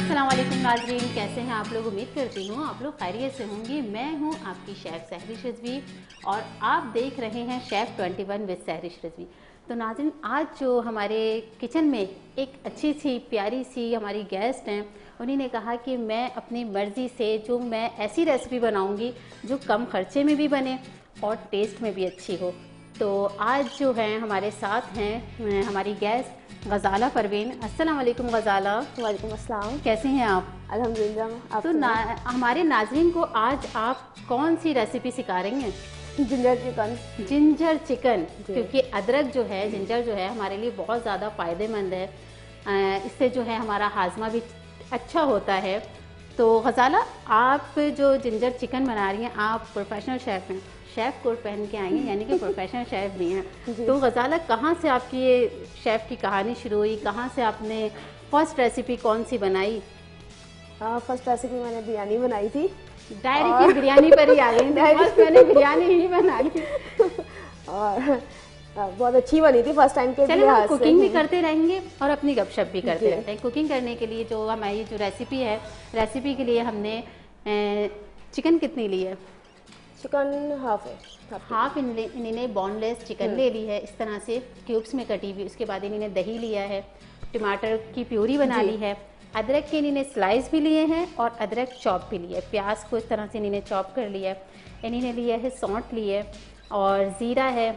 अस्सलाम वालेकुम नाज़रीन, कैसे हैं आप लोग। उम्मीद करती हूँ आप लोग खैरियत से होंगे। मैं हूँ आपकी शेफ़ सहरिश रिजवी और आप देख रहे हैं शेफ़ 21 विद सहरिश रिजवी। तो नाज़रीन, आज जो हमारे किचन में एक अच्छी सी प्यारी सी हमारी गेस्ट हैं, उन्हीं ने कहा कि मैं अपनी मर्ज़ी से जो मैं ऐसी रेसिपी बनाऊँगी जो कम खर्चे में भी बने और टेस्ट में भी अच्छी हो। तो आज जो है हमारे साथ हैं हमारी गेस्ट गज़ाला परवीन। अस्सलाम वालेकुम गज़ाला। वालेकुम अस्सलाम। कैसे हैं आप? अल्हम्दुलिल्लाह। तो हमारे नाज़रीन को आज आप कौन सी रेसिपी सिखा रही हैं? Ginger chicken. जिंजर चिकन, क्योंकि अदरक जो है, जिंजर जो है हमारे लिए बहुत ज़्यादा फ़ायदेमंद है। इससे जो है हमारा हाजमा भी अच्छा होता है। तो गज़ाला, आप जो जिंजर चिकन बना रही हैं, आप प्रोफेशनल शेफ़ हैं, शेफ़ कोट पहन के आई हैं, यानी कि प्रोफेशनल शेफ़ भी हैं। तो गज़ाला, कहाँ से आपकी ये शेफ़ की कहानी शुरू हुई? कहाँ से आपने फर्स्ट रेसिपी कौन सी बनाई? फर्स्ट रेसिपी मैंने बिरयानी बनाई थी। डायरेक्ट बिरयानी पर ही आ गई। मैंने बिरयानी ही बना ली और बहुत अच्छी बनी थी फर्स्ट टाइम के लिए। हम कुकिंग भी करते रहेंगे और अपनी गपशप भी करते रहते हैं। कुकिंग करने के लिए जो हमारी जो रेसिपी है, रेसिपी के लिए हमने चिकन कितनी ली है? चिकन हाफ इन्होंने बोनलेस चिकन ले ली है, इस तरह से क्यूब्स में कटी हुई। उसके बाद इन्होंने दही लिया है, टमाटर की प्यूरी बना ली है, अदरक के इन्होंने स्लाइस भी लिए हैं और अदरक चॉप भी लिया है। प्याज को इस तरह से इन्होंने चॉप कर लिया है। इन्होंने लिया है सौंठ ली है और ज़ीरा है,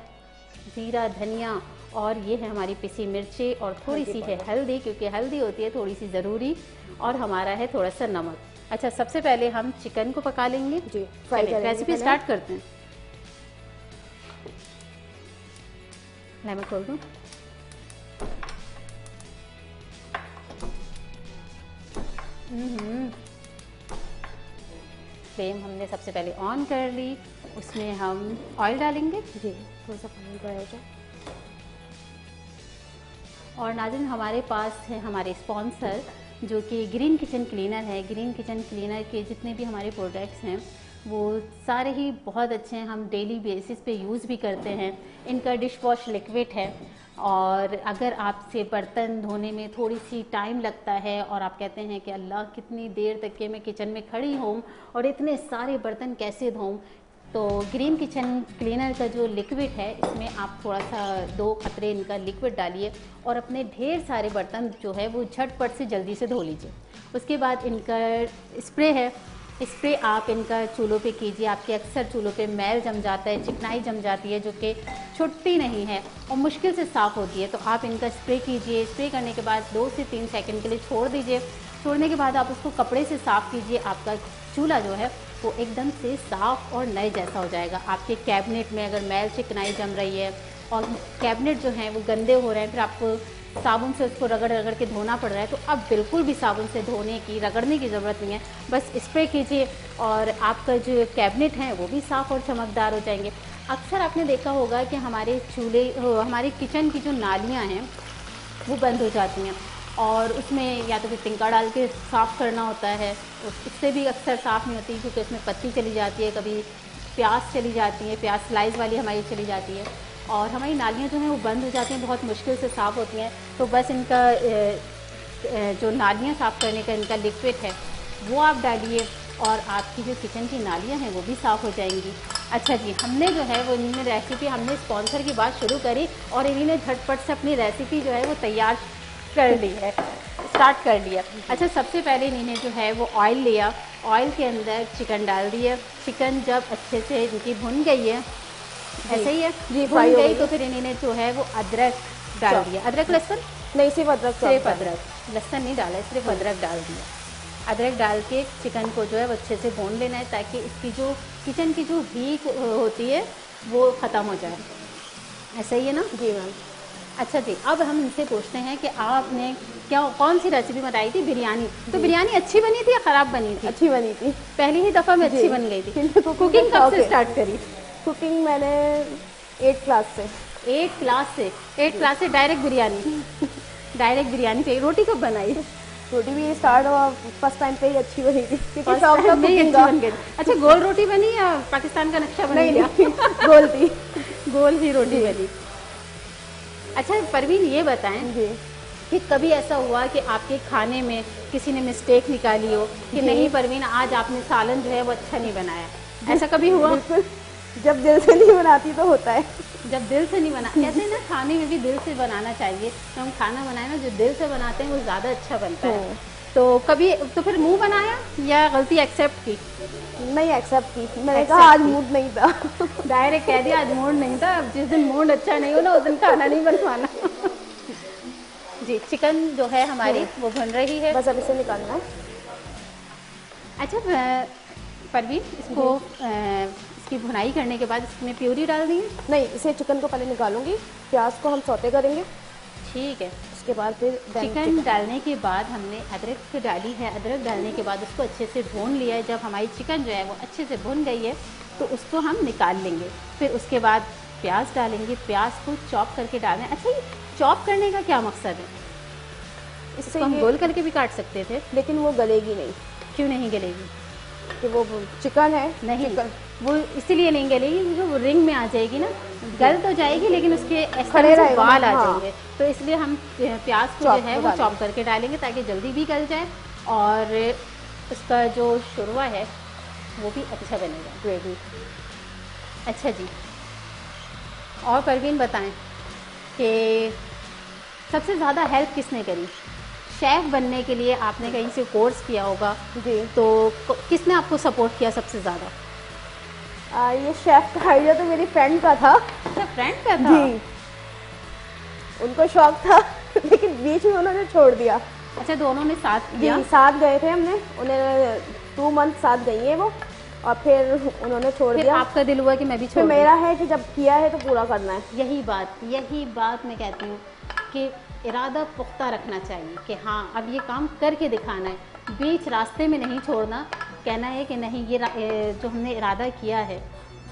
ज़ीरा धनिया, और ये है हमारी पिसी मिर्ची और थोड़ी सी है हल्दी, क्योंकि हल्दी होती है थोड़ी सी ज़रूरी, और हमारा है थोड़ा सा नमक। अच्छा, सबसे पहले हम चिकन को पका लेंगे जी। रेसिपी स्टार्ट करते हैं। मैं खोल दूँ। फ्लेम हमने सबसे पहले ऑन कर ली। उसमें हम ऑयल डालेंगे जी, थोड़ा सा पानी डालेंगे। और नाज़रीन, हमारे पास है हमारे स्पॉन्सर जो कि ग्रीन किचन क्लीनर है। ग्रीन किचन क्लीनर के जितने भी हमारे प्रोडक्ट्स हैं वो सारे ही बहुत अच्छे हैं, हम डेली बेसिस पे यूज़ भी करते हैं। इनका डिश वॉश लिक्विड है, और अगर आपसे बर्तन धोने में थोड़ी सी टाइम लगता है और आप कहते हैं कि अल्लाह कितनी देर तक के मैं किचन में खड़ी हूँ और इतने सारे बर्तन कैसे धोऊँ, तो ग्रीन किचन क्लीनर का जो लिक्विड है, इसमें आप थोड़ा सा 2 कतरे इनका लिक्विड डालिए और अपने ढेर सारे बर्तन जो है वो झटपट से जल्दी से धो लीजिए। उसके बाद इनका स्प्रे है, स्प्रे आप इनका चूल्हों पे कीजिए। आपके अक्सर चूल्हों पे मैल जम जाता है, चिकनाई जम जाती है, जो कि छुट्टी नहीं है और मुश्किल से साफ़ होती है। तो आप इनका स्प्रे कीजिए। स्प्रे करने के बाद 2 से 3 सेकंड के लिए छोड़ दीजिए। छोड़ने के बाद आप उसको कपड़े से साफ़ कीजिए। आपका चूल्हा जो है वो एकदम से साफ़ और नए जैसा हो जाएगा। आपके कैबिनेट में अगर मैल चिकनाई जम रही है और कैबिनेट जो हैं वो गंदे हो रहे हैं, फिर आपको साबुन से उसको रगड़ रगड़ के धोना पड़ रहा है, तो अब बिल्कुल भी साबुन से धोने की, रगड़ने की ज़रूरत नहीं है। बस स्प्रे कीजिए और आपका जो कैबिनेट है वो भी साफ़ और चमकदार हो जाएंगे। अक्सर आपने देखा होगा कि हमारे हमारे किचन की जो नालियाँ हैं वो बंद हो जाती हैं और उसमें या तो फिर तिनका डाल के साफ़ करना होता है, उससे भी अक्सर साफ़ नहीं होती, क्योंकि उसमें पत्ती चली जाती है, कभी प्याज चली जाती है, प्याज स्लाइस वाली हमारी चली जाती है, और हमारी नालियाँ जो हैं वो बंद हो जाती हैं, बहुत मुश्किल से साफ़ होती हैं। तो बस इनका जो नालियाँ साफ़ करने का इनका लिक्विड है वो आप डालिए और आपकी जो किचन की नालियाँ हैं वो भी साफ़ हो जाएंगी। अच्छा जी, हमने जो है वो इन्होंने रेसिपी, हमने स्पॉन्सर की बात शुरू करी और इन्होंने झटपट से अपनी रेसिपी जो है वो तैयार कर ली है, स्टार्ट कर लिया। अच्छा, सबसे पहले इन्होंने जो है वो ऑयल लिया, ऑयल के अंदर चिकन डाल दिया। चिकन जब अच्छे से इनकी भुन गई है, ऐसे ही है जी, भुन गई, तो फिर इन्होंने जो है वो अदरक डाल दिया। अदरक लहसुन नहीं, सिर्फ अदरक, लहसुन नहीं डाला, सिर्फ अदरक डाल दिया। अदरक डाल के चिकन को जो है वो अच्छे से भून लेना है, ताकि इसकी जो किचन की जो हीट होती है वो ख़त्म हो जाए। ऐसा ही है ना जी मैम? अच्छा जी, अब हम इनसे पूछते हैं कि आपने कौन सी रेसिपी बनाई थी? बिरयानी। तो बिरयानी अच्छी बनी थी या ख़राब बनी थी? अच्छी बनी थी, पहली ही दफ़ा में अच्छी बन गई थी। कुकिंग कब से स्टार्ट करी? कुकिंग मैंने 8th क्लास से। 8th क्लास से डायरेक्ट बिरयानी पे। रोटी कब बनाई? रोटी भी स्टार्ट हुआ फर्स्ट टाइम पे ही अच्छी बनी थी, क्योंकि सब लोग अच्छी बन गई। अच्छा, गोल रोटी बनी या पाकिस्तान का नक्शा बन गया? गोल थी, गोल ही रोटी बनी। अच्छा परवीन, ये बताएं जी कि कभी ऐसा हुआ कि आपके खाने में किसी ने मिस्टेक निकाली हो कि नहीं परवीन आज आपने सालन जो है वो अच्छा नहीं बनाया, ऐसा कभी हुआ? बिल्कुल, जब दिल से नहीं बनाती तो होता है। जब दिल से नहीं बना, कहते हैं ना खाने में भी दिल से बनाना चाहिए। तो हम खाना बनाए ना जो दिल से बनाते हैं वो ज़्यादा अच्छा बनता है। तो कभी तो फिर मुंह बनाया या गलती एक्सेप्ट की? नहीं एक्सेप्ट की, मैंने कहा आज मूड नहीं था। डायरेक्ट कह दिया आज मूड नहीं था, जिस दिन मूड अच्छा नहीं हो ना उस दिन खाना नहीं बनवाना। जी, चिकन जो है हमारी वो बन रही है, बस अब इसे निकालना है। अच्छा परवीन, इसको इसकी भुनाई करने के बाद इसमें प्यूरी डाल दी है? नहीं, इसे चिकन को पहले निकालूंगी, प्याज को हम सौते करेंगे, ठीक है। उसके बाद फिर चिकन डालने के बाद हमने अदरक डाली है, अदरक डालने के बाद उसको अच्छे से भून लिया है। जब हमारी चिकन जो है वो अच्छे से भुन गई है तो उसको हम निकाल लेंगे। फिर उसके बाद प्याज डालेंगे, प्याज को चॉप करके डालना है। अच्छा, ये चॉप करने का क्या मकसद है? इसको हम गोल करके भी काट सकते थे, लेकिन वो गलेगी नहीं। क्यों नहीं गलेगी? कि वो चिकन है नहीं चिकन। वो इसलिए नहीं गलेगी क्योंकि वो रिंग में आ जाएगी ना, गल तो जाएगी लेकिन उसके खड़े ऐसे बाल आ हाँ। जाएंगे। तो इसलिए हम प्याज को जो है वो चॉप करके डालेंगे ताकि जल्दी भी गल जाए और उसका जो शुरवा है वो भी अच्छा बनेगा, ग्रेवी। अच्छा जी, और परवीन बताएं कि सबसे ज़्यादा हेल्प किसने करी? शेफ़ बनने के लिए आपने कहीं से कोर्स किया होगा जी, तो किसने आपको सपोर्ट किया सबसे ज़्यादा? ये शेफ का आइडिया तो मेरी फ्रेंड का था। अच्छा, फ्रेंड का था? जी, उनको शौक था लेकिन बीच में उन्होंने छोड़ दिया। अच्छा, दोनों ने साथ किया? जी, साथ गए थे हमने, उन्हें 2 मंथ साथ गई है वो, और फिर उन्होंने छोड़ फिर दिया। आपका दिल हुआ कि मैं भी छोड़ फिर दूं? मेरा है कि जब किया है तो पूरा करना है। यही बात मैं कहती हूँ कि इरादा पुख्ता रखना चाहिए कि हाँ अब ये काम करके दिखाना है, बीच रास्ते में नहीं छोड़ना। कहना है कि नहीं ये जो हमने इरादा किया है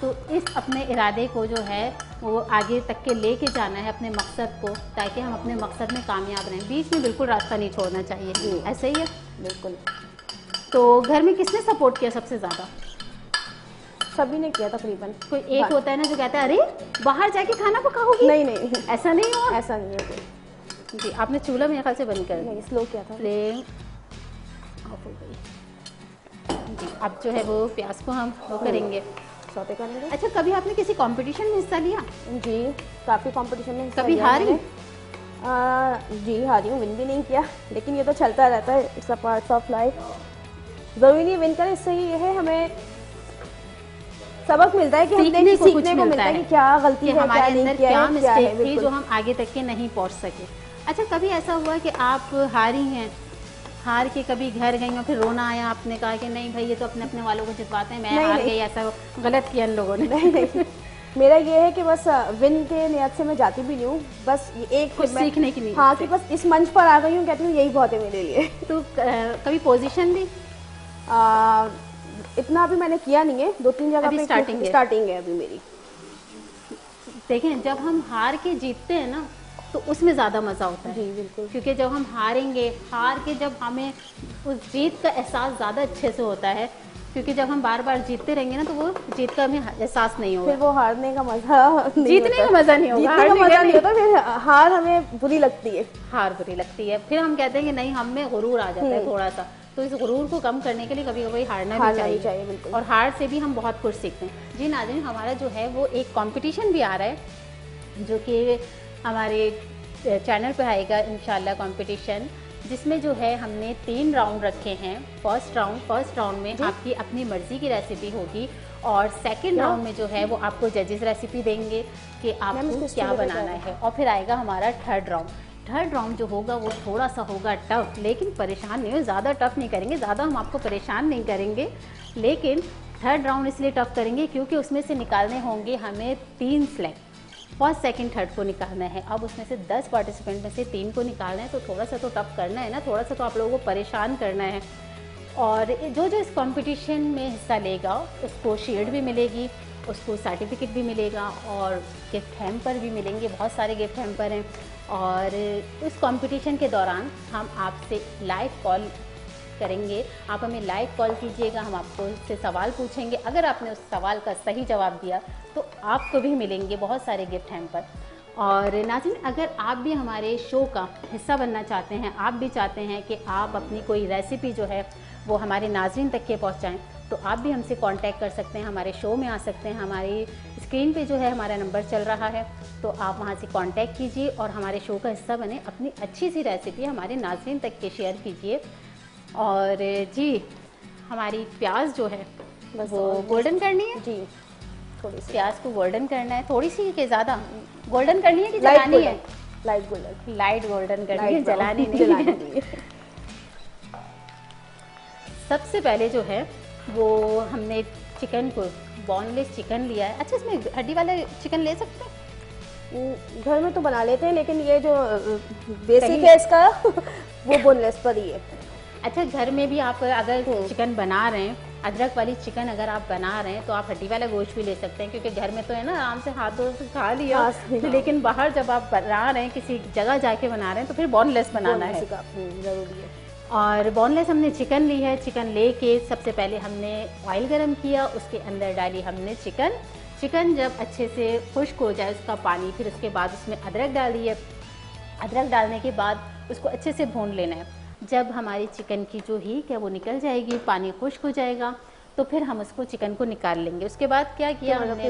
तो इस अपने इरादे को जो है वो आगे तक के लेके जाना है अपने मकसद को, ताकि हम अपने मकसद में कामयाब रहें। बीच में बिल्कुल रास्ता नहीं छोड़ना चाहिए। ऐसे ही है बिल्कुल। तो घर में किसने सपोर्ट किया सबसे ज़्यादा? सभी ने किया तकरीबन। कोई एक होता है ना जो कहता है अरे बाहर जाके खाना पकाओगी? नहीं, ऐसा नहीं हुआ? ऐसा नहीं है। जी, आपने चूल्हा मेरे ख्याल से बंद कर दिया। नहीं, स्लो किया था। फ्लेम ऑफ हो गई। जी, अब जो है वो प्याज को हम वो करेंगे, सौते करेंगे। अच्छा, कभी आपने किसी कंपटीशन में हिस्सा लिया? जी, काफ़ी कंपटीशन में हिस्सा कभी लिया हारी? मैंने। जी हारी हूँ, विन भी नहीं किया, लेकिन ये तो चलता रहता है, it's a part of life. ज़रूरी नहीं विन करें, इससे ये है हमें सबक मिलता है कि सीखने को मिलता है कि क्या गलती है, हमारे क्या नहीं अंदर किया क्या है, मिस्टेक थी जो हम आगे तक के नहीं पहुंच सके। अच्छा, कभी ऐसा हुआ कि आप हारी हैं, हार के कभी घर गई और फिर रोना आया, आपने कहा कि नहीं भाई ये तो अपने अपने वालों को जितवाते हैं, मैं हार गई, ऐसा गलत किया इन लोगों ने? नहीं, मेरा ये है कि बस विन के नियत से मैं जाती भी नहीं हूँ, बस एक कुछ सीखने के लिए। हाँ, कि बस इस मंच पर आ गई हूँ, कहती हूँ यही बहुत है मेरे लिए। तो कभी पोजीशन भी? इतना अभी मैंने किया नहीं है, 2-3 जगह पे स्टार्टिंग है अभी मेरी। देखें, जब हम हार के जीतते हैं ना तो उसमें ज़्यादा मज़ा होता है। जी बिल्कुल। क्योंकि जब हम हारेंगे, हार के जब हमें उस जीत का एहसास ज़्यादा अच्छे से होता है, क्योंकि जब हम बार बार जीतते रहेंगे ना तो वो जीत का हमें एहसास नहीं होगा। फिर वो हारने का मज़ा जीतने का मज़ा नहीं होगा, जीतने का मज़ा नहीं होता, फिर हार हमें बुरी लगती है। हार बुरी लगती है, फिर हम कहते हैं कि नहीं, हम में गुरूर आ जाता है थोड़ा सा। तो इस गुरूर को कम करने के लिए कभी कभी हारना भी चाहिए बिल्कुल। और हार से भी हम बहुत कुछ सीखते हैं। जी नाज़रीन, हमारा जो है वो एक कंपटीशन भी आ रहा है जो कि हमारे चैनल पे आएगा इंशाल्लाह कंपटीशन, जिसमें जो है हमने 3 राउंड रखे हैं। फर्स्ट राउंड में आपकी अपनी मर्जी की रेसिपी होगी और सेकंड राउंड में जो है वो आपको जजेस रेसिपी देंगे कि आपको क्या बनाना है, और फिर आएगा हमारा थर्ड राउंड जो होगा वो थोड़ा सा होगा टफ, लेकिन परेशान नहीं हो, ज़्यादा टफ नहीं करेंगे, ज़्यादा हम आपको परेशान नहीं करेंगे, लेकिन थर्ड राउंड इसलिए टफ करेंगे क्योंकि उसमें से निकालने होंगे हमें 3 सेलेक्ट, फर्स्ट सेकंड थर्ड को निकालना है। अब उसमें से 10 पार्टिसिपेंट में से 3 को निकालना है, तो थोड़ा सा तो टफ करना है ना, थोड़ा सा तो आप लोगों को परेशान करना है। और जो इस कंपटीशन में हिस्सा लेगा उसको शील्ड भी मिलेगी, उसको सर्टिफिकेट भी मिलेगा और गिफ्ट हैम्पर भी मिलेंगे, बहुत सारे गिफ्ट हैम्पर हैं। और उस कंपटीशन के दौरान हम आपसे लाइव कॉल करेंगे, आप हमें लाइव कॉल कीजिएगा, हम आपको उससे सवाल पूछेंगे, अगर आपने उस सवाल का सही जवाब दिया तो आपको भी मिलेंगे बहुत सारे गिफ्ट हैम्पर। और नाज़रीन, अगर आप भी हमारे शो का हिस्सा बनना चाहते हैं, आप भी चाहते हैं कि आप अपनी कोई रेसिपी जो है वो हमारे नाज़रीन तक के पहुंचाएं, तो आप भी हमसे कांटेक्ट कर सकते हैं, हमारे शो में आ सकते हैं। हमारी स्क्रीन पे जो है हमारा नंबर चल रहा है, तो आप वहां से कांटेक्ट कीजिए और हमारे शो का हिस्सा बने, अपनी अच्छी सी रेसिपी हमारे नाज़रीन तक के शेयर कीजिए। और जी, हमारी प्याज जो है वो गोल्डन करनी है जी, थोड़ी सी प्याज को गोल्डन करना है, थोड़ी सी कि ज़्यादा गोल्डन करनी है कि जलानी है? लाइट गोल्डन, लाइट गोल्डन करनी है, जलानी नहीं है। सबसे पहले जो है वो हमने चिकन को, बोनलेस चिकन लिया है। अच्छा, इसमें हड्डी वाला चिकन ले सकते हैं? घर में तो बना लेते हैं, लेकिन ये जो बेसिक है इसका वो बोनलेस पर ही है। अच्छा, घर में भी आप अगर चिकन बना रहे हैं, अदरक वाली चिकन अगर आप बना रहे हैं, तो आप हड्डी वाला गोश्त भी ले सकते हैं, क्योंकि घर में तो है ना आराम से हाथों से खा लिया, लेकिन बाहर जब आप बना रहे हैं, किसी जगह जाके बना रहे हैं, तो फिर बोनलेस बनाना है, जरूरी है। और बोनलेस हमने चिकन ली है। चिकन लेके सबसे पहले हमने ऑयल गरम किया, उसके अंदर डाली हमने चिकन जब अच्छे से खुश्क हो जाए उसका पानी, फिर उसके बाद उसमें अदरक डाल दिए। अदरक डालने के बाद उसको अच्छे से भून लेना है। जब हमारी चिकन की जो हीक है वो निकल जाएगी, पानी खुश्क हो जाएगा, तो फिर हम उसको चिकन को निकाल लेंगे। उसके बाद क्या किया, हमने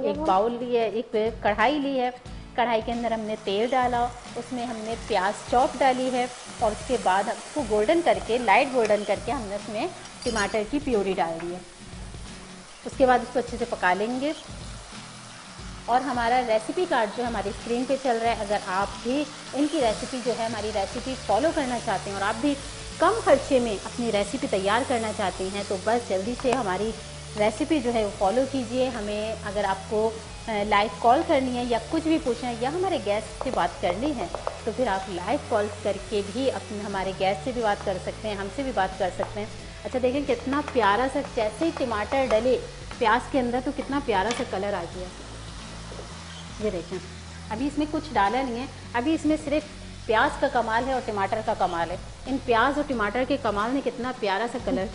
एक बाउल लिया, एक कढ़ाई ली है। कढ़ाई के अंदर हमने तेल डाला, उसमें हमने प्याज चॉप डाली है, और उसके बाद उसको गोल्डन करके, लाइट गोल्डन करके हमने उसमें टमाटर की प्यूरी डाल दी है। उसके बाद उसको अच्छे से पका लेंगे। और हमारा रेसिपी कार्ड जो हमारी स्क्रीन पे चल रहा है, अगर आप भी इनकी रेसिपी जो है, हमारी रेसिपी फॉलो करना चाहते हैं और आप भी कम खर्चे में अपनी रेसिपी तैयार करना चाहते हैं, तो बस जल्दी से हमारी रेसिपी जो है वो फॉलो कीजिए। हमें अगर आपको लाइव कॉल करनी है या कुछ भी पूछना है या हमारे गेस्ट से बात करनी है, तो फिर आप लाइव कॉल करके भी अपने हमारे गेस्ट से भी बात कर सकते हैं, हमसे भी बात कर सकते हैं। अच्छा देखिए कितना प्यारा सा, जैसे ही टमाटर डले प्याज के अंदर, तो कितना प्यारा सा कलर आ गया। ये देखें, अभी इसमें कुछ डाला नहीं है, अभी इसमें सिर्फ प्याज का कमाल है और टमाटर का कमाल है। इन प्याज और टमाटर के कमाल ने कितना प्यारा सा कलर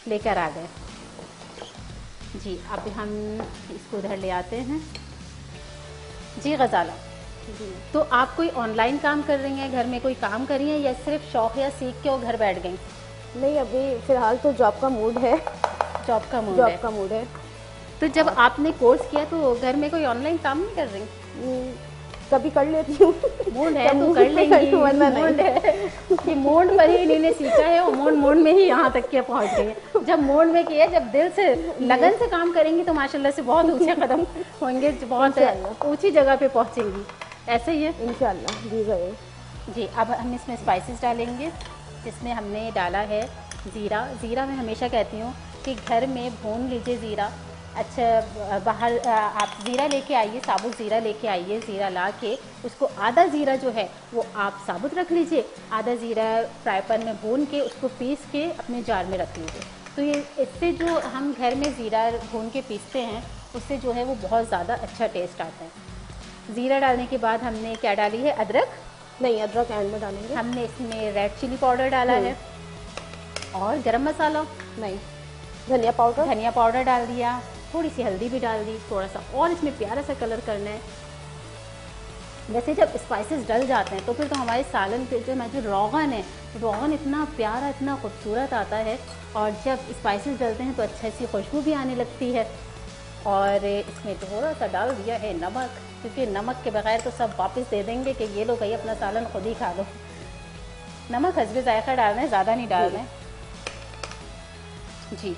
लेकर आ गए। जी, अब हम इसको उधर ले आते हैं। जी गजाला जी, तो आप कोई ऑनलाइन काम कर रही हैं, घर में कोई काम कर रही हैं, या सिर्फ शौक या सीख के वो घर बैठ गई? नहीं, अभी फिलहाल तो जॉब का मूड है। जॉब का मूड है। तो जब आपने कोर्स किया तो घर में कोई ऑनलाइन काम नहीं कर रही? कभी कर लेती हूँ। मूड है तो कर लेंगी, मूड है कि मूड पर ही इन्होंने सीखा है, और मूड में ही यहाँ तक के पहुँच गई है। जब मूड में किया, जब दिल से लगन से काम करेंगी, तो माशाल्लाह से बहुत ऊंचे कदम होंगे, बहुत ऊंची जगह पे पहुँचेंगी। ऐसे ही है इंशाल्लाह। जी जरूर। जी, अब हम इसमें स्पाइसेस डालेंगे, जिसमें हमने डाला है ज़ीरा। मैं हमेशा कहती हूँ कि घर में भून लीजिए ज़ीरा। अच्छा, बाहर आप ज़ीरा लेके आइए, साबुत ज़ीरा लेके आइए। ज़ीरा ला के उसको, आधा ज़ीरा जो है वो आप साबुत रख लीजिए, आधा ज़ीरा फ्राई पैन में भून के उसको पीस के अपने जार में रख लीजिए। तो ये इससे जो हम घर में ज़ीरा भून के पीसते हैं, उससे जो है वो बहुत ज़्यादा अच्छा टेस्ट आता है। ज़ीरा डालने के बाद हमने क्या डाली है, अदरक। नहीं, अदरक एंड में डालेंगे। हमने इसमें रेड चिली पाउडर डाला है, और गरम मसाला नहीं, धनिया पाउडर डाल दिया, थोड़ी सी हल्दी भी डाल दी, थोड़ा सा और इसमें प्यारा सा कलर करना है। वैसे जब स्पाइसेस डल जाते हैं तो फिर तो हमारे सालन पे जो रोगन है, रोगन इतना प्यारा, इतना खूबसूरत आता है, और जब स्पाइसेस डलते हैं तो अच्छी सी खुशबू भी आने लगती है। और इसमें थोड़ा सा डाल दिया है नमक, क्योंकि नमक के बगैर तो सब वापस दे देंगे कि ये लो भाई अपना सालन खुद ही खा लो। नमक हस्बे जायका डालना है, ज़्यादा नहीं डालना है। जी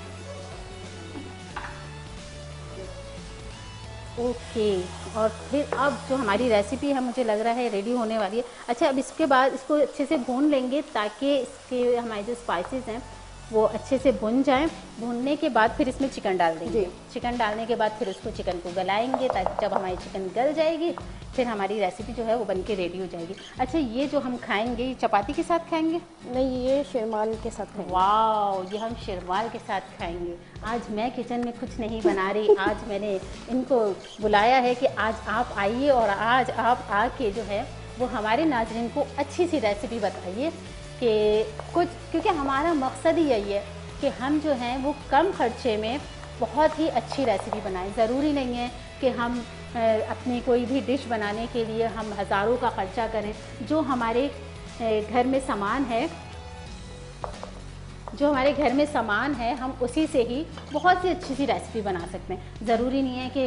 ओके, और फिर अब जो हमारी रेसिपी है मुझे लग रहा है रेडी होने वाली है। अच्छा, अब इसके बाद इसको अच्छे से भून लेंगे, ताकि इसके हमारे जो स्पाइसेस हैं वो अच्छे से भुन जाएं। भुनने के बाद फिर इसमें चिकन डाल देंगे। चिकन डालने के बाद फिर उसको चिकन को गलाएंगे, ताकि जब हमारी चिकन गल जाएगी फिर हमारी रेसिपी जो है वो बन के रेडी हो जाएगी। अच्छा, ये जो हम खाएंगे, ये चपाती के साथ खाएंगे? नहीं, ये शेरमाल के साथ खाएंगे। वाह, ये हम शेरमाल के साथ खाएंगे। आज मैं किचन में कुछ नहीं बना रही, आज मैंने इनको बुलाया है कि आज आप आइए और आज आप आके जो है वो हमारे नाज़रीन को अच्छी सी रेसिपी बताइए कि कुछ, क्योंकि हमारा मकसद ही यही है कि हम जो हैं वो कम खर्चे में बहुत ही अच्छी रेसिपी बनाएं। ज़रूरी नहीं है कि हम अपनी कोई भी डिश बनाने के लिए हम हज़ारों का ख़र्चा करें। जो हमारे घर में सामान है हम उसी से ही बहुत सी अच्छी सी रेसिपी बना सकते हैं। ज़रूरी नहीं है कि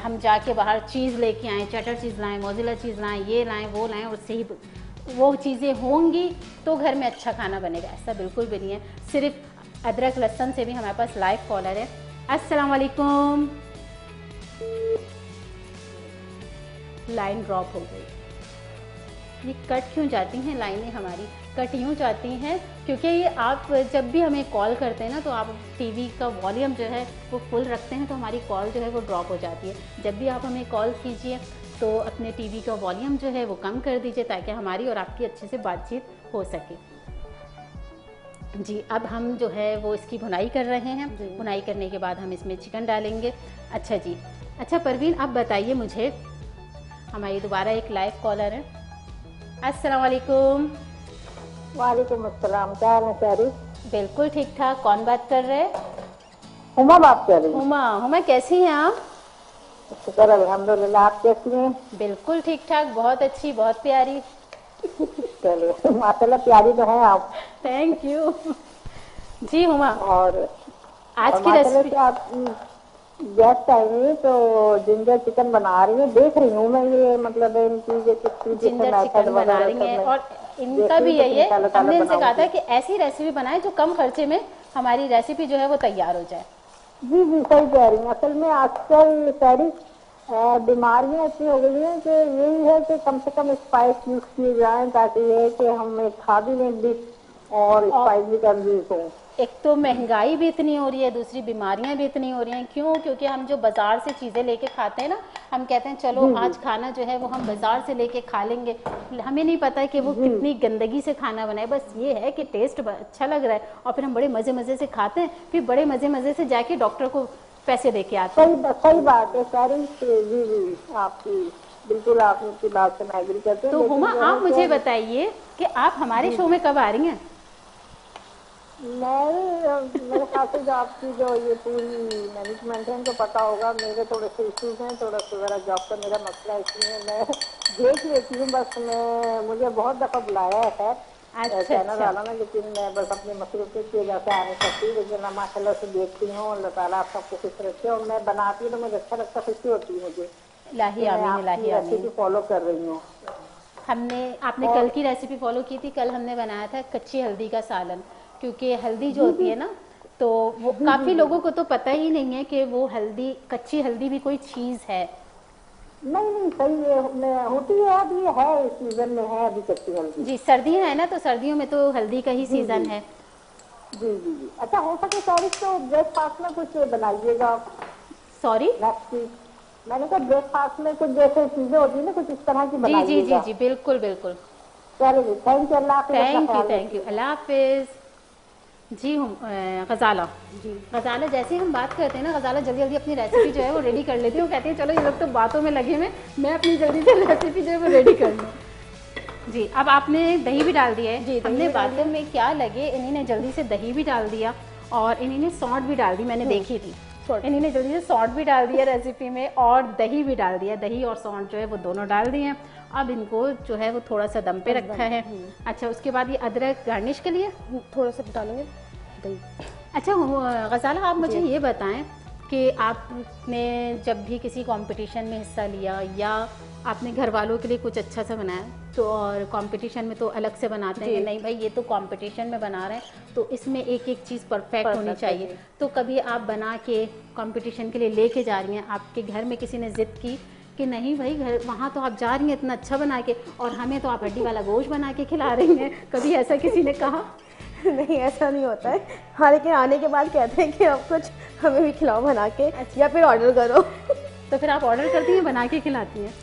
हम जाके बाहर चीज़ लेके आएँ, चटर चीज़ लाएँ, मोज़रेला चीज़ लाएँ, ये लाएँ वो लाएँ, उससे ही वो चीज़ें होंगी तो घर में अच्छा खाना बनेगा। ऐसा बिल्कुल भी नहीं है। सिर्फ अदरक लहसुन से भी हमारे पास लाइव कॉलर है। अस्सलाम वालेकुम। लाइन ड्रॉप हो गई। ये कट क्यों जाती हैं लाइनें हमारी? कट यूँ जाती हैं क्योंकि ये आप जब भी हमें कॉल करते हैं ना तो आप टीवी का वॉल्यूम जो है वो फुल रखते हैं तो हमारी कॉल जो है वो ड्रॉप हो जाती है। जब भी आप हमें कॉल कीजिए तो अपने टीवी का वॉल्यूम जो है वो कम कर दीजिए ताकि हमारी और आपकी अच्छे से बातचीत हो सके। जी, अब हम जो है वो इसकी भुनाई कर रहे हैं। भुनाई करने के बाद हम इसमें चिकन डालेंगे। अच्छा जी, अच्छा परवीन, अब बताइए मुझे, हमारी दोबारा एक लाइव कॉलर है। अस्सलाम वालेकुम। वालेकुम अस्सलाम। क्या हाल है सारी? बिल्कुल ठीक ठाक। कौन बात कर रहे हैं? हुमा बात कर रही हूँ। हुमा कैसी हैं आप? शुक्र अल्हम्दुलिल्लाह। आप कैसी हैं? बिल्कुल ठीक ठाक, बहुत अच्छी, बहुत प्यारी। चलिए माशाल्लाह, प्यारी तो है आप। Thank you. जी हुमा, और आज की रेसिपी आप गेस्ट आएंगे तो जिंजर चिकन बना रही है, देख रही हूँ मैं। ये मतलब इनकी जिंजर चिकन बना रही हैं और इनका भी यही है। हमने इनसे कहा था कि ऐसी रेसिपी बनाएं जो कम खर्चे में हमारी रेसिपी जो है वो तैयार हो जाए। जी जी, सही कह रही हैं। असल में आजकल सारी बीमारियां ऐसी हो गई हैं कि यही है कि कम से कम स्पाइस यूज किए जाएं ताकि ये कि हम खा भी लें डिश और स्पाइस भी कम यूज हो। एक तो महंगाई भी इतनी हो रही है, दूसरी बीमारियां भी इतनी हो रही हैं। क्यों? क्योंकि हम जो बाजार से चीज़ें लेके खाते हैं ना, हम कहते हैं चलो आज खाना जो है वो हम बाजार से लेके खा लेंगे। हमें नहीं पता कि वो कितनी गंदगी से खाना बनाए। बस ये है कि टेस्ट अच्छा लग रहा है और फिर हम बड़े मज़े मज़े से खाते हैं, फिर बड़े मज़े मज़े से जाके डॉक्टर को पैसे दे के आते हैं। सही बात है सारी। जी जी, आपकी बिल्कुल, आपकी बात से मैं एग्री करती हूँ। तो हुमा, आप मुझे बताइए कि आप हमारे शो में कब आ रही हैं? मेरे ख्याल से जो आपकी जो ये पूरी मैनेजमेंट है उनको पता होगा। मेरे थोड़े से इश्यूज हैं, थोड़ा सा ज़रा जॉब का मेरा मसला, इसलिए मैं देख लेती हूँ। बस मुझे बहुत दफ़ा बुलाया है खैर चैनल वाला ना, लेकिन मैं बस अपनी मसरूफियत की वजह से आ नहीं सकती। लेकिन मैं माशाल्लाह से देखती हूँ, अल्लाह ताला आप सबको खुश रखे। और मैं बनाती हूँ तो मुझे अच्छा लगता, खुशी होती है मुझे। इलाही आमीन, इलाही आमीन। रेसिपी फॉलो कर रही हूँ। आपने कल की रेसिपी फॉलो की थी। कल हमने बनाया था कच्ची हल्दी का सालन, क्योंकि हल्दी जो होती है ना तो वो काफ़ी लोगों को तो पता ही नहीं है कि वो हल्दी, कच्ची हल्दी भी कोई चीज़ है। नहीं सही है, होती है। अभी है, सीजन में है अभी कच्ची हल्दी। जी, सर्दियाँ है ना, तो सर्दियों में तो हल्दी का ही सीजन है। जी जी जी। अच्छा, हो सके सॉरी तो ब्रेकफास्ट में कुछ बनाइएगा। सॉरी, मैंने कहा ब्रेकफास्ट में कुछ जैसे चीजें होती है ना, कुछ इस तरह की बनाइएगा। जी जी जी जी, बिल्कुल बिल्कुल। चलिए, थैंक यू। अल्लाह हाफिज़। थैंक यू, अल्लाह हाफिज़। जी हम गज़ाला, गज़ाला जैसे हम बात करते हैं ना, गज़ाला जल्दी जल्दी अपनी रेसिपी जो है वो रेडी कर लेती हूँ। कहती है चलो ये लोग तो बातों में लगे हुए, मैं अपनी जल्दी से रेसिपी जो है वो रेडी कर लूँ। जी, अब आपने दही भी डाल दिया है। जी, हमने बातों में क्या लगे, इन्हीं ने जल्दी से दही भी डाल दिया और इन्हीं ने सौंठ भी डाल दी। मैंने देखी थी, इन्हीं ने जल्दी से सौंठ भी डाल दिया रेसिपी में और दही भी डाल दिया। दही और सौंठ जो है वो दोनों डाल दिए हैं। अब इनको जो है वो थोड़ा सा दम पे रखा है। अच्छा, उसके बाद ये अदरक गार्निश के लिए थोड़ा सा डालेंगे दही। अच्छा गज़ाला, आप मुझे ये बताएं कि आपने जब भी किसी कंपटीशन में हिस्सा लिया या आपने घर वालों के लिए कुछ अच्छा सा बनाया तो, और कंपटीशन में तो अलग से बनाते हैं, नहीं भाई ये तो कंपटीशन में बना रहे हैं तो इसमें एक एक चीज़ परफेक्ट होनी चाहिए। तो कभी आप बना के कंपटीशन के लिए लेके जा रही हैं, आपके घर में किसी ने ज़िद की कि नहीं भाई घर वहाँ तो आप जा रही हैं इतना अच्छा बना के और हमें तो आप हड्डी वाला गोश्त बना के खिला रही हैं, कभी ऐसा किसी ने कहा? नहीं, ऐसा नहीं होता है। हाँ, लेकिन आने के बाद कहते हैं कि अब कुछ हमें भी खिलाओ बना के। अच्छा। या फिर ऑर्डर करो। तो फिर आप ऑर्डर करती हैं, बना के खिलाती हैं?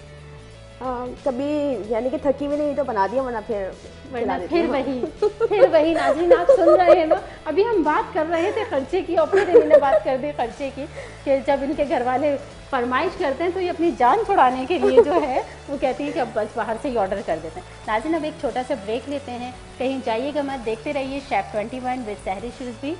कभी यानी कि थकी भी नहीं तो बना दिया, वरना फिर वही नाज़रीन, आप सुन रहे हैं ना, अभी हम बात कर रहे थे खर्चे की और फिर इन्होंने बात कर दी खर्चे की कि जब इनके घर वाले फरमाइश करते हैं तो ये अपनी जान छुड़ाने के लिए जो है वो कहती है कि अब बस बाहर से ही ऑर्डर कर देते हैं। नाज़रीन, अब एक छोटा सा ब्रेक लेते हैं, कहीं जाइएगा मत, देखते रहिए शेफ 21 विद सहरी शुरज़बी।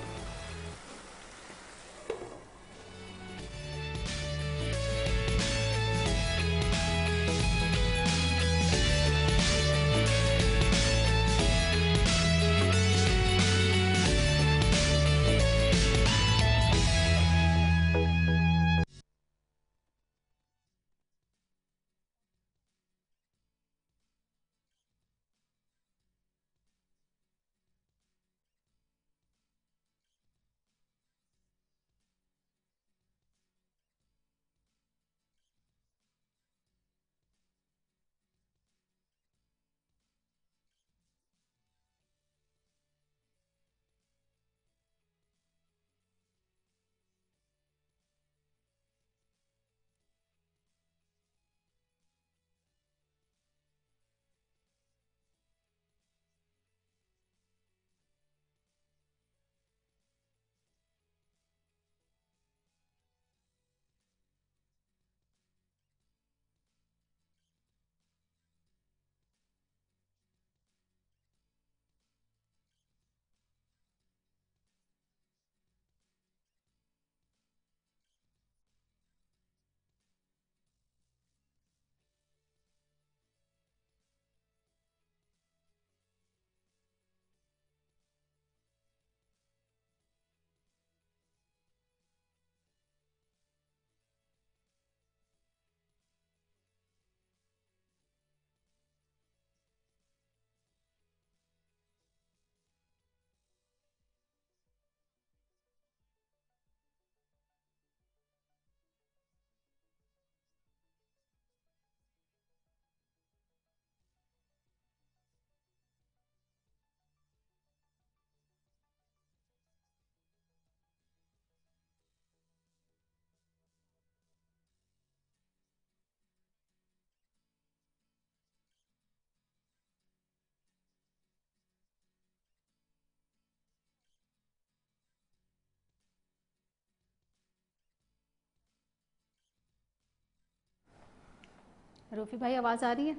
रूफी भाई आवाज़ आ रही है?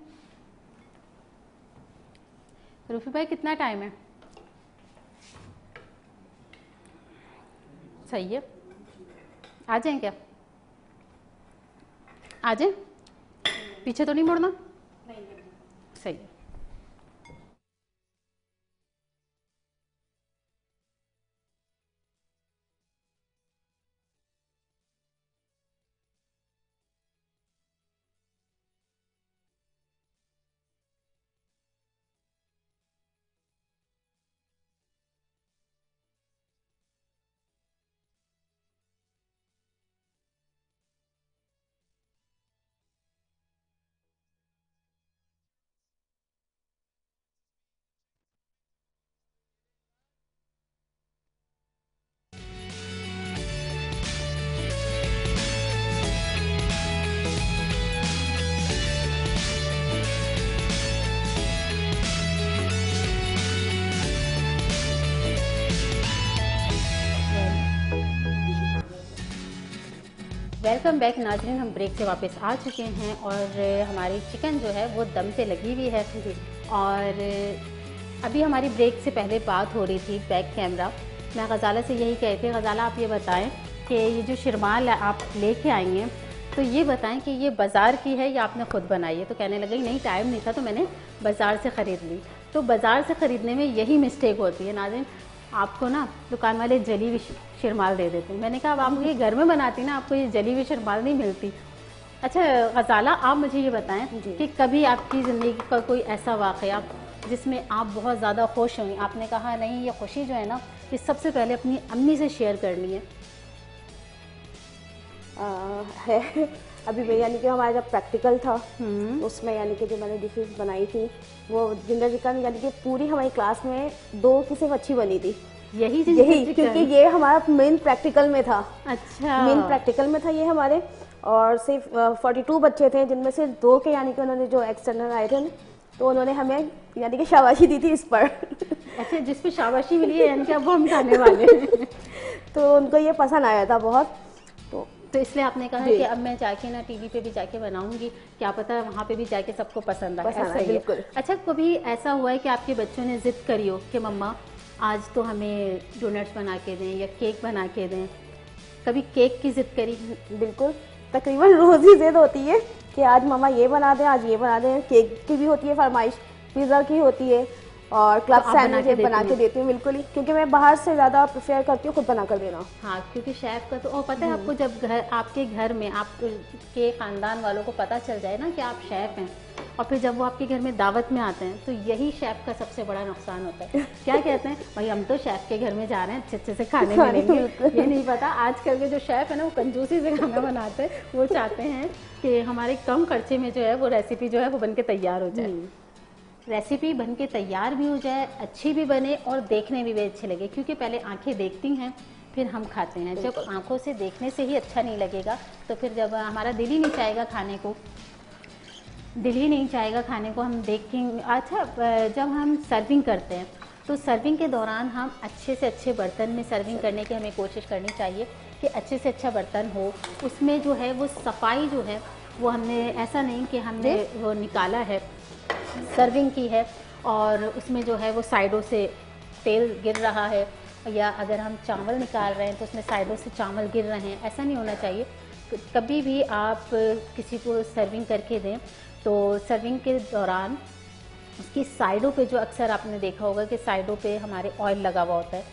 रूफी भाई कितना टाइम है? सही है, आ जाएं क्या? आ जाएं, पीछे तो नहीं मुड़ना? सही है। वेलकम बैक नाजरीन, हम ब्रेक से वापस आ चुके हैं और हमारी चिकन जो है वो दम पे लगी हुई है। और अभी हमारी ब्रेक से पहले बात हो रही थी बैक कैमरा, मैं गज़ाला से यही कही थी, गज़ाला आप ये बताएं कि ये जो शिरमाल आप लेके आई हैं तो ये बताएं कि ये बाज़ार की है या आपने ख़ुद बनाई है? तो कहने लगी नहीं, टाइम नहीं था तो मैंने बाज़ार से ख़रीद ली। तो बाज़ार से ख़रीदने में यही मिस्टेक होती है नाज़रीन, आपको ना दुकान वाले जली हुई शिरमाल दे देते हैं। मैंने कहा अब आप ये घर में बनाती ना, आपको ये जली हुई शिरमाल नहीं मिलती। अच्छा गज़ाला, आप मुझे ये बताएं कि कभी आपकी ज़िंदगी का कोई ऐसा वाक़या जिसमें आप बहुत ज़्यादा खुश हुई, आपने कहा नहीं ये खुशी जो है ना ये सबसे पहले अपनी अम्मी से शेयर करनी है? है अभी मैं यानी कि हमारा जब प्रैक्टिकल था उसमें यानी कि जो मैंने डिशेस बनाई थी वो जिंजर चिकन यानी कि पूरी हमारी क्लास में 2 की सिर्फ अच्छी बनी थी। यही क्योंकि ये हमारा मेन प्रैक्टिकल में था। अच्छा, मेन प्रैक्टिकल में था ये हमारे, और सिर्फ 42 बच्चे थे जिनमें से 2 के यानी कि उन्होंने जो एक्सटर्नल आए थे तो उन्होंने हमें यानी कि शाबाशी दी थी इस पर। अच्छा, जिस पे शाबाशी मिली है यानी कि अब वो हम खाने वाले हैं। तो उनको ये पसंद आया था बहुत, तो इसलिए आपने कहा कि अब मैं जाके ना टीवी पे भी जाके बनाऊंगी, क्या पता वहाँ पे भी जाके सबको पसंद आए। बिल्कुल। अच्छा, कभी ऐसा हुआ है कि आपके बच्चों ने जिद करी हो कि मम्मा आज तो हमें डोनट्स बना के दें या केक बना के दें? कभी केक की जिद करी? बिल्कुल, तकरीबन रोज ही जिद होती है कि आज मम्मा ये बना दें, आज ये बना दें। केक की भी होती है फरमाइश, पिज़्ज़ा की होती है, और क्लब सैंडविच बना के देती हूँ। बिल्कुल ही, क्योंकि मैं बाहर से ज़्यादा प्रेफर करती हूँ खुद बना कर देना। हाँ, क्योंकि शेफ़ का तो और पता है आपको, जब आपके घर में आपके ख़ानदान वालों को पता चल जाए ना कि आप शेफ़ हैं और फिर जब वो आपके घर में दावत में आते हैं तो यही शेफ़ का सबसे बड़ा नुकसान होता है। क्या कहते हैं, भाई हम तो शेफ़ के घर में जा रहे हैं, अच्छे अच्छे से खाने मिलेंगे। ये नहीं पता आजकल के जो शेफ़ है ना वो कंजूसी से खाना बनाते हैं। वो चाहते हैं कि हमारे कम खर्चे में जो है वो रेसिपी जो है वो बन के तैयार हो जाए। रेसिपी बन के तैयार भी हो जाए, अच्छी भी बने और देखने में भी अच्छी लगे, क्योंकि पहले आंखें देखती हैं फिर हम खाते हैं। जब आंखों से देखने से ही अच्छा नहीं लगेगा तो फिर जब हमारा दिल ही नहीं चाहेगा खाने को, हम देखेंगे। अच्छा, जब हम सर्विंग करते हैं तो सर्विंग के दौरान हम अच्छे से अच्छे बर्तन में सर्विंग करने की हमें कोशिश करनी चाहिए कि अच्छे से अच्छा बर्तन हो, उसमें जो है वो सफाई जो है वो हमने ऐसा नहीं कि हमने वो निकाला है सर्विंग की है और उसमें जो है वो साइडों से तेल गिर रहा है, या अगर हम चावल निकाल रहे हैं तो उसमें साइडों से चावल गिर रहे हैं, ऐसा नहीं होना चाहिए। कभी भी आप किसी को सर्विंग करके दें तो सर्विंग के दौरान उसकी साइडों पे, जो अक्सर आपने देखा होगा कि साइडों पे हमारे ऑयल लगा हुआ होता है,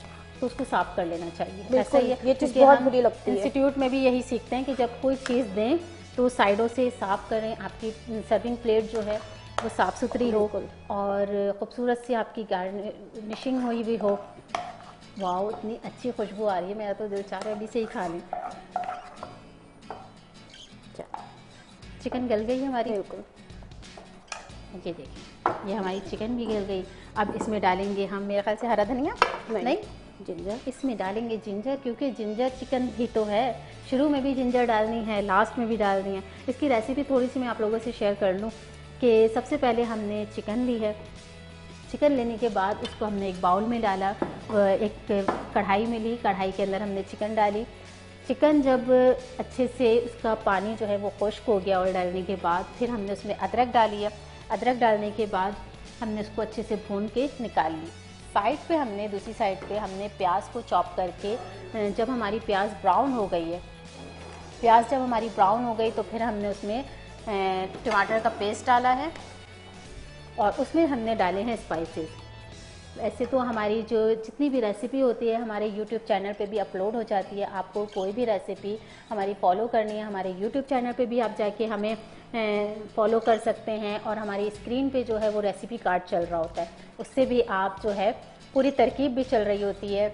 तो उसको साफ कर लेना चाहिए। ऐसा ही है, ये चीज़ बहुत बुरी लगती है। इंस्टीट्यूट में भी यही सीखते हैं कि जब कोई चीज़ दें तो साइडों से साफ करें, आपकी सर्विंग प्लेट जो है वो साफ़ सुथरी हो और ख़ूबसूरत सी आपकी गार्निशिंग हुई भी हो। वाह, इतनी अच्छी खुशबू आ रही है, मेरा तो दिल चाह रहा है अभी से ही खा लें। चिकन गल गई है हमारी। बिल्कुल, ये देखिए, ये हमारी चिकन भी गल गई। अब इसमें डालेंगे हम, मेरे ख्याल से हरा धनिया नहीं, जिंजर। इसमें डालेंगे जिंजर, क्योंकि जिंजर चिकन ही तो है, शुरू में भी जिंजर डालनी है, लास्ट में भी डालनी है। इसकी रेसिपी थोड़ी सी मैं आप लोगों से शेयर कर लूँ कि सबसे पहले हमने चिकन ली है, चिकन लेने के बाद उसको हमने एक बाउल में डाला, एक कढ़ाई में ली, कढ़ाई के अंदर हमने चिकन डाली, चिकन जब अच्छे से उसका पानी जो है वो खुश्क हो गया और डालने के बाद फिर हमने उसमें अदरक डाली है। अदरक डालने के बाद हमने उसको अच्छे से भून के निकाल ली। साइड पे हमने दूसरी साइड पे हमने प्याज को चॉप करके, जब हमारी प्याज ब्राउन हो गई है, प्याज जब हमारी ब्राउन हो गई तो फिर हमने उसमें टमाटर का पेस्ट डाला है और उसमें हमने डाले हैं स्पाइसेस। ऐसे तो हमारी जो जितनी भी रेसिपी होती है हमारे YouTube चैनल पे भी अपलोड हो जाती है। आपको कोई भी रेसिपी हमारी फॉलो करनी है, हमारे YouTube चैनल पे भी आप जाके हमें फॉलो कर सकते हैं और हमारी स्क्रीन पे जो है वो रेसिपी कार्ड चल रहा होता है, उससे भी आप जो है पूरी तरकीब भी चल रही होती है,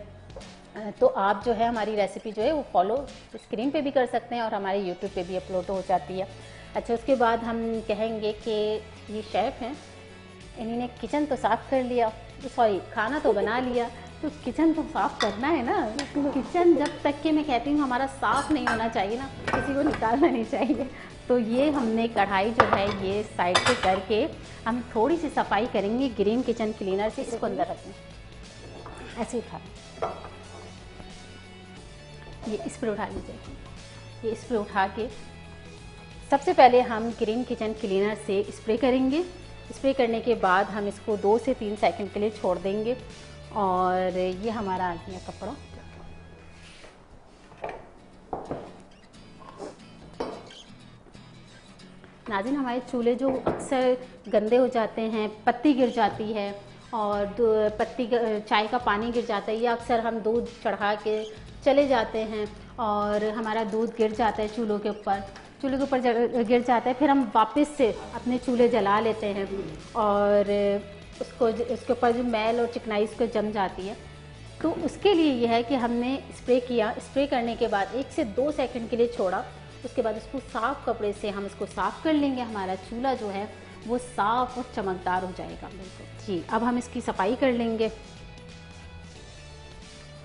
तो आप जो है हमारी रेसिपी जो है वो फॉलो स्क्रीन पे भी कर सकते हैं और हमारे YouTube पे भी अपलोड हो जाती है। अच्छा, उसके बाद हम कहेंगे कि ये शेफ़ हैं, इन्होंने किचन तो साफ़ कर लिया, सॉरी खाना तो बना लिया, तो किचन तो साफ़ करना है ना। किचन जब तक कि मैं कहती हूँ हमारा साफ़ नहीं होना चाहिए ना, किसी को निकालना नहीं चाहिए। तो ये हमने कढ़ाई जो है ये साइड पे करके हम थोड़ी सी सफाई करेंगे ग्रीन किचन क्लीनर से। इसको अंदर रखें, ऐसे उठा, ये इस पर उठा लीजिए, ये इस पर उठा के सबसे पहले हम ग्रीन किचन क्लीनर से स्प्रे करेंगे। स्प्रे करने के बाद हम इसको 2 से 3 सेकंड के लिए छोड़ देंगे और ये हमारा आ गया कपड़ा। नाज़रीन, हमारे चूल्हे जो अक्सर गंदे हो जाते हैं, पत्ती गिर जाती है और चाय का पानी गिर जाता है, या अक्सर हम दूध चढ़ा के चले जाते हैं और हमारा दूध गिर जाता है चूल्हों के ऊपर गिर जाता है, फिर हम वापस से अपने चूल्हे जला लेते हैं और उसके ऊपर जो मैल और चिकनाई उसको जम जाती है। तो उसके लिए यह है कि हमने स्प्रे किया, स्प्रे करने के बाद 1 से 2 सेकंड के लिए छोड़ा, उसके बाद उसको साफ़ कपड़े से हम इसको साफ़ कर लेंगे। हमारा चूल्हा जो है वो साफ़ और चमकदार हो जाएगा। बिल्कुल जी। अब हम इसकी सफाई कर लेंगे,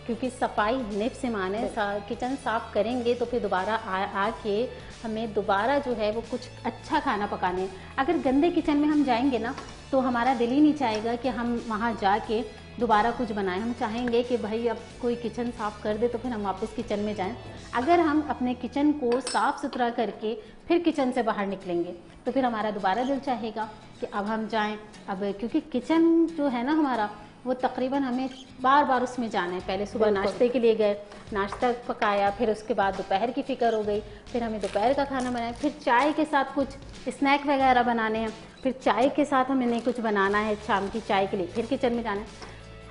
क्योंकि सफाई निफ से माने। किचन साफ़ करेंगे तो फिर दोबारा आके हमें दोबारा जो है वो कुछ अच्छा खाना पकाने। अगर गंदे किचन में हम जाएंगे ना तो हमारा दिल ही नहीं चाहेगा कि हम वहाँ जाके दोबारा कुछ बनाएं। हम चाहेंगे कि भाई अब कोई किचन साफ़ कर दे तो फिर हम वापस किचन में जाएं। अगर हम अपने किचन को साफ़ सुथरा करके फिर किचन से बाहर निकलेंगे तो फिर हमारा दोबारा दिल चाहेगा कि अब हम जाएं। अब क्योंकि किचन जो है ना हमारा, वो तकरीबन हमें बार बार उसमें जाना है। पहले सुबह नाश्ते के लिए गए, नाश्ता पकाया, फिर उसके बाद दोपहर की फ़िक्र हो गई, फिर हमें दोपहर का खाना बनाया, फिर चाय के साथ कुछ स्नैक वगैरह बनाने हैं, फिर चाय के साथ हमें कुछ बनाना है शाम की चाय के लिए, फिर किचन में जाना है।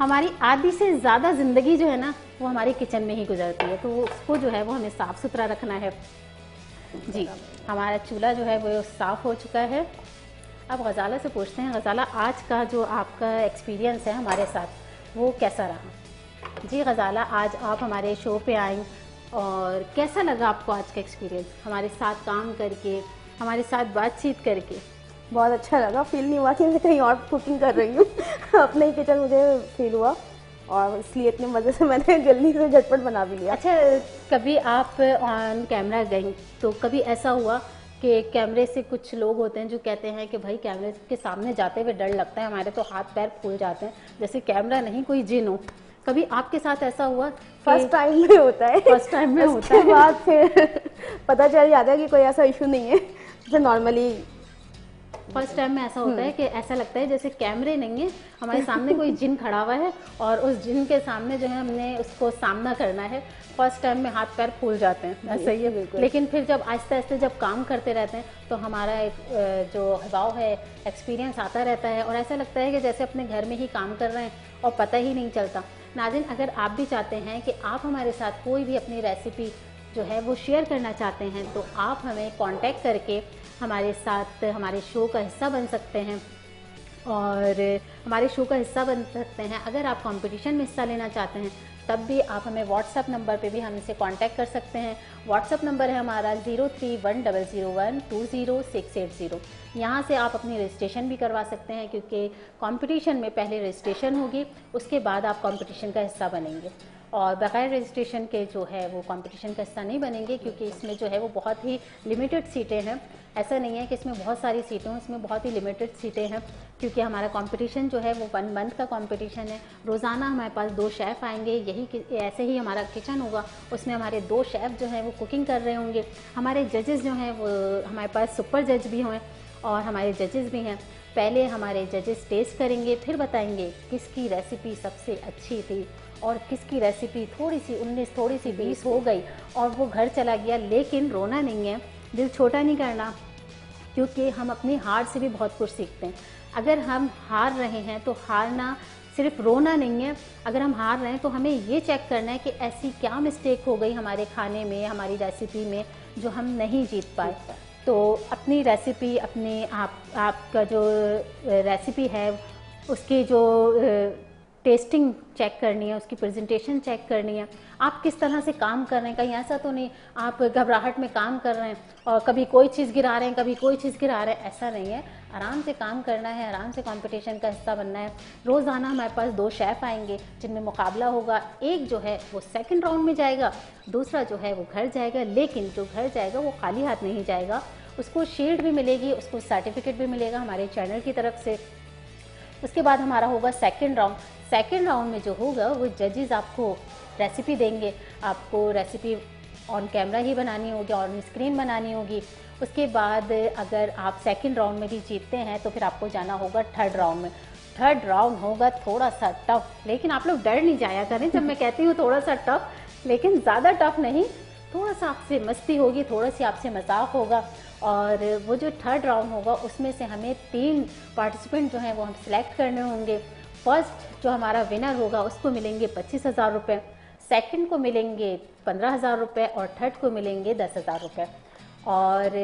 हमारी आधी से ज़्यादा ज़िंदगी जो है ना वो हमारी किचन में ही गुजरती है, तो उसको जो है वो हमें साफ़ सुथरा रखना है। जी, हमारा चूल्हा जो है वो साफ़ हो चुका है। अब गज़ाला से पूछते हैं, गज़ाला आज का जो आपका एक्सपीरियंस है हमारे साथ वो कैसा रहा? जी गज़ाला, आज आप हमारे शो पे आई और कैसा लगा आपको आज का एक्सपीरियंस हमारे साथ काम करके, हमारे साथ बातचीत करके? बहुत अच्छा लगा, फील नहीं हुआ कि मैं कहीं और कुकिंग कर रही हूँ अपने ही किचन मुझे फील हुआ और इसलिए इतने मज़े से मैंने जल्दी से झटपट बना भी लिया। अच्छा, कभी आप ऑन कैमरा गई तो कभी ऐसा हुआ कि कैमरे से कुछ लोग होते हैं जो कहते हैं कि भाई कैमरे के सामने जाते हुए डर लगता है, हमारे तो हाथ पैर फूल जाते हैं, जैसे कैमरा नहीं कोई जिन हो? कभी आपके साथ ऐसा हुआ? फर्स्ट टाइम में होता है, फर्स्ट टाइम में होता है, बाद फिर पता चल जाता है कि कोई ऐसा इशू नहीं है। तो नॉर्मली फर्स्ट टाइम में ऐसा होता है कि ऐसा लगता है जैसे कैमरे नहीं है, हमारे सामने कोई जिन खड़ा हुआ है और उस जिन के सामने जो है हमने उसको सामना करना है। फर्स्ट टाइम में हाथ पैर फूल जाते हैं, सही है बिल्कुल। लेकिन फिर जब आहिस्ते आहिस्ते जब काम करते रहते हैं तो हमारा एक जो हवाव है, एक्सपीरियंस आता रहता है और ऐसा लगता है कि जैसे अपने घर में ही काम कर रहे हैं और पता ही नहीं चलता। नाज़रीन, अगर आप भी चाहते हैं कि आप हमारे साथ कोई भी अपनी रेसिपी जो है वो शेयर करना चाहते हैं तो आप हमें कांटेक्ट करके हमारे साथ हमारे शो का हिस्सा बन सकते हैं और हमारे शो का हिस्सा बन सकते हैं। अगर आप कंपटीशन में हिस्सा लेना चाहते हैं तब भी आप हमें व्हाट्सएप नंबर पे भी हमसे कांटेक्ट कर सकते हैं। व्हाट्सएप नंबर है हमारा 031001200680। यहाँ से आप अपनी रजिस्ट्रेशन भी करवा सकते हैं, क्योंकि कंपटीशन में पहले रजिस्ट्रेशन होगी, उसके बाद आप कंपटीशन का हिस्सा बनेंगे। और बगैर रजिस्ट्रेशन के जो है वो कंपटीशन का हिस्सा नहीं बनेंगे, क्योंकि इसमें जो है वो बहुत ही लिमिटेड सीटें हैं। ऐसा नहीं है कि इसमें बहुत सारी सीटें हों, इसमें बहुत ही लिमिटेड सीटें हैं, क्योंकि हमारा कंपटीशन जो है वो 1 मंथ का कंपटीशन है। रोज़ाना हमारे पास 2 शेफ़ आएंगे, ऐसे ही हमारा किचन होगा, उसमें हमारे 2 शेफ़ जो हैं वो कुकिंग कर रहे होंगे। हमारे जजेस जो हैं वो हमारे पास सुपर जज भी हैं और हमारे जजेस भी हैं। पहले हमारे जजेस टेस्ट करेंगे, फिर बताएंगे किसकी रेसिपी सबसे अच्छी थी और किसकी रेसिपी थोड़ी सी 19 थोड़ी सी 20 हो गई और वो घर चला गया। लेकिन रोना नहीं है, दिल छोटा नहीं करना, क्योंकि हम अपनी हार से भी बहुत कुछ सीखते हैं। अगर हम हार रहे हैं तो हारना सिर्फ रोना नहीं है, अगर हम हार रहे हैं तो हमें ये चेक करना है कि ऐसी क्या मिस्टेक हो गई हमारे खाने में, हमारी रेसिपी में, जो हम नहीं जीत पाए। तो अपनी रेसिपी, अपने आपका जो रेसिपी है उसकी जो टेस्टिंग चेक करनी है, उसकी प्रेजेंटेशन चेक करनी है, आप किस तरह से काम कर रहे हैं। कहीं ऐसा तो नहीं आप घबराहट में काम कर रहे हैं और कभी कोई चीज़ गिरा रहे हैं, कभी कोई चीज़ गिरा रहे हैं, ऐसा नहीं है। आराम से काम करना है, आराम से कंपटीशन का हिस्सा बनना है। रोज़ाना हमारे पास 2 शेफ़ आएंगे जिनमें मुकाबला होगा। एक जो है वो सेकंड राउंड में जाएगा, दूसरा जो है वो घर जाएगा। लेकिन जो घर जाएगा वो खाली हाथ नहीं जाएगा, उसको शील्ड भी मिलेगी, उसको सर्टिफिकेट भी मिलेगा हमारे चैनल की तरफ से। उसके बाद हमारा होगा सेकंड राउंड। सेकंड राउंड में जो होगा वो जजेस आपको रेसिपी देंगे। आपको रेसिपी ऑन कैमरा ही बनानी होगी, ऑन स्क्रीन बनानी होगी। उसके बाद अगर आप सेकंड राउंड में भी जीतते हैं तो फिर आपको जाना होगा थर्ड राउंड में। थर्ड राउंड होगा थोड़ा सा टफ, लेकिन आप लोग डर नहीं जाया करें जब मैं कहती हूँ थोड़ा सा टफ, लेकिन ज़्यादा टफ नहीं, थोड़ा सा आपसे मस्ती होगी, थोड़ा सी आपसे मजाक होगा। और वो जो थर्ड राउंड होगा उसमें से हमें 3 पार्टिसिपेंट जो हैं वो हम सिलेक्ट करने होंगे। फर्स्ट जो हमारा विनर होगा उसको मिलेंगे 25,000 रुपये, सेकंड को मिलेंगे 15,000 रुपये और थर्ड को मिलेंगे 10,000 रुपये। और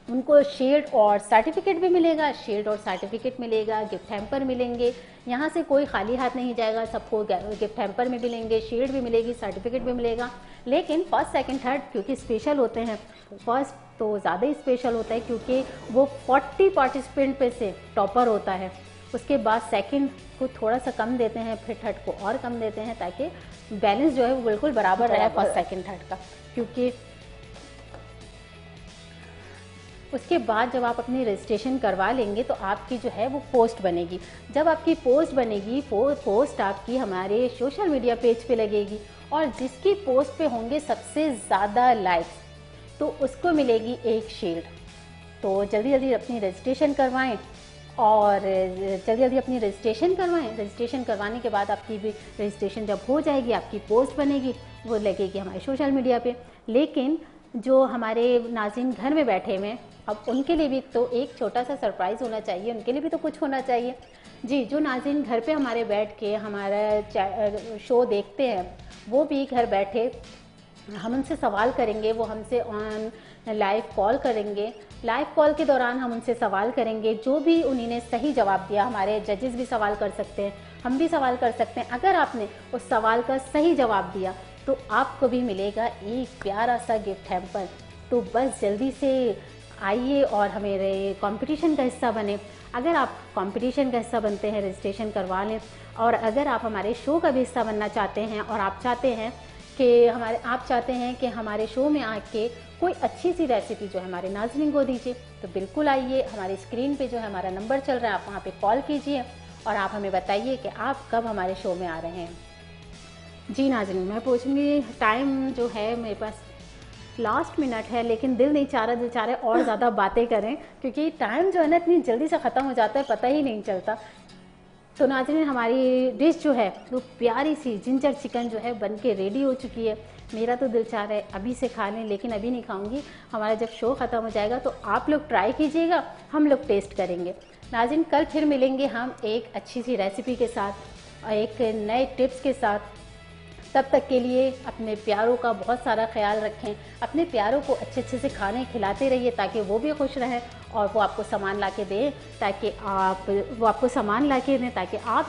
उनको शील्ड और सर्टिफिकेट भी मिलेगा, शील्ड और सर्टिफिकेट मिलेगा, गिफ्ट हैम्पर मिलेंगे। यहाँ से कोई खाली हाथ नहीं जाएगा, सबको गिफ्ट हैम्पर में मिलेंगे, शील्ड भी मिलेगी, सर्टिफिकेट भी मिलेगा। लेकिन फर्स्ट सेकंड थर्ड क्योंकि स्पेशल होते हैं, फर्स्ट तो ज़्यादा ही स्पेशल होता है क्योंकि वो 40 पार्टिसिपेंट पे से टॉपर होता है। उसके बाद सेकंड को थोड़ा सा कम देते हैं, फिर थर्ड को और कम देते हैं, ताकि बैलेंस जो है वो बिल्कुल बराबर रहे फर्स्ट सेकंड थर्ड का। क्योंकि उसके बाद जब आप अपनी रजिस्ट्रेशन करवा लेंगे तो आपकी जो है वो पोस्ट बनेगी। जब आपकी पोस्ट बनेगी, पोस्ट आपकी हमारे सोशल मीडिया पेज पे लगेगी और जिसकी पोस्ट पे होंगे सबसे ज़्यादा लाइक्स तो उसको मिलेगी एक शील्ड। तो जल्दी जल्दी अपनी रजिस्ट्रेशन करवाएं और जल्दी जल्दी अपनी रजिस्ट्रेशन करवाएं। रजिस्ट्रेशन करवाने के बाद आपकी भी रजिस्ट्रेशन जब हो जाएगी, आपकी पोस्ट बनेगी, वो लगेगी हमारे सोशल मीडिया पे। लेकिन जो हमारे नाज़रीन घर में बैठे हुए हैं, अब उनके लिए भी तो एक छोटा सा सरप्राइज़ होना चाहिए, उनके लिए भी तो कुछ होना चाहिए। जी, जो नाज़रीन घर पे हमारे बैठ के हमारा शो देखते हैं, वो भी घर बैठे हम उनसे सवाल करेंगे, वो हमसे ऑन लाइव कॉल करेंगे। लाइव कॉल के दौरान हम उनसे सवाल करेंगे, जो भी उन्होंने सही जवाब दिया, हमारे जजेस भी सवाल कर सकते हैं, हम भी सवाल कर सकते हैं। अगर आपने उस सवाल का सही जवाब दिया तो आपको भी मिलेगा एक प्यारा सा गिफ्ट हैम्पर। तो बस जल्दी से आइए और हमारे कंपटीशन का हिस्सा बने। अगर आप कंपटीशन का हिस्सा बनते हैं, रजिस्ट्रेशन करवा लें। और अगर आप हमारे शो का भी हिस्सा बनना चाहते हैं और आप चाहते हैं कि हमारे शो में आके कोई अच्छी सी रेसिपी जो है हमारे नाज़रीन को दीजिए, तो बिल्कुल आइए। हमारी स्क्रीन पे जो है हमारा नंबर चल रहा है, आप वहाँ पे कॉल कीजिए और आप हमें बताइए कि आप कब हमारे शो में आ रहे हैं। जी नाज़रीन, मैं पूछूंगी, टाइम जो है मेरे पास लास्ट मिनट है, लेकिन दिल नहीं चाह रहा और ज़्यादा बातें करें, क्योंकि टाइम जो है ना इतनी जल्दी से ख़त्म हो जाता है, पता ही नहीं चलता। तो नाज़रीन, हमारी डिश जो है वो प्यारी सी जिंजर चिकन जो है बन के रेडी हो चुकी है। मेरा तो दिल चाह रहा है अभी से खा लें, लेकिन अभी नहीं खाऊंगी। हमारा जब शो ख़त्म हो जाएगा तो आप लोग ट्राई कीजिएगा, हम लोग टेस्ट करेंगे। नाज़रीन, कल फिर मिलेंगे हम एक अच्छी सी रेसिपी के साथ और एक नए टिप्स के साथ। तब तक के लिए अपने प्यारों का बहुत सारा ख्याल रखें, अपने प्यारों को अच्छे अच्छे से खाने खिलाते रहिए ताकि वो भी खुश रहें और वो आपको सामान ला के दें, ताकि आप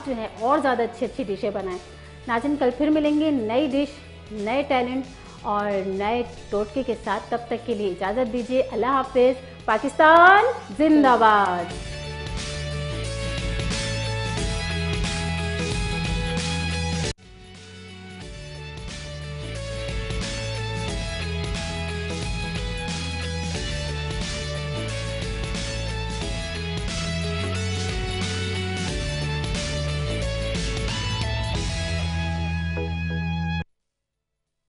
जो है और ज़्यादा अच्छी अच्छी डिशें बनाएं। नाज़रीन, कल फिर मिलेंगे नई डिश, नए टैलेंट और नए टोटके के साथ। तब तक के लिए इजाज़त दीजिए। अल्लाह हाफ़िज़। पाकिस्तान जिंदाबाद।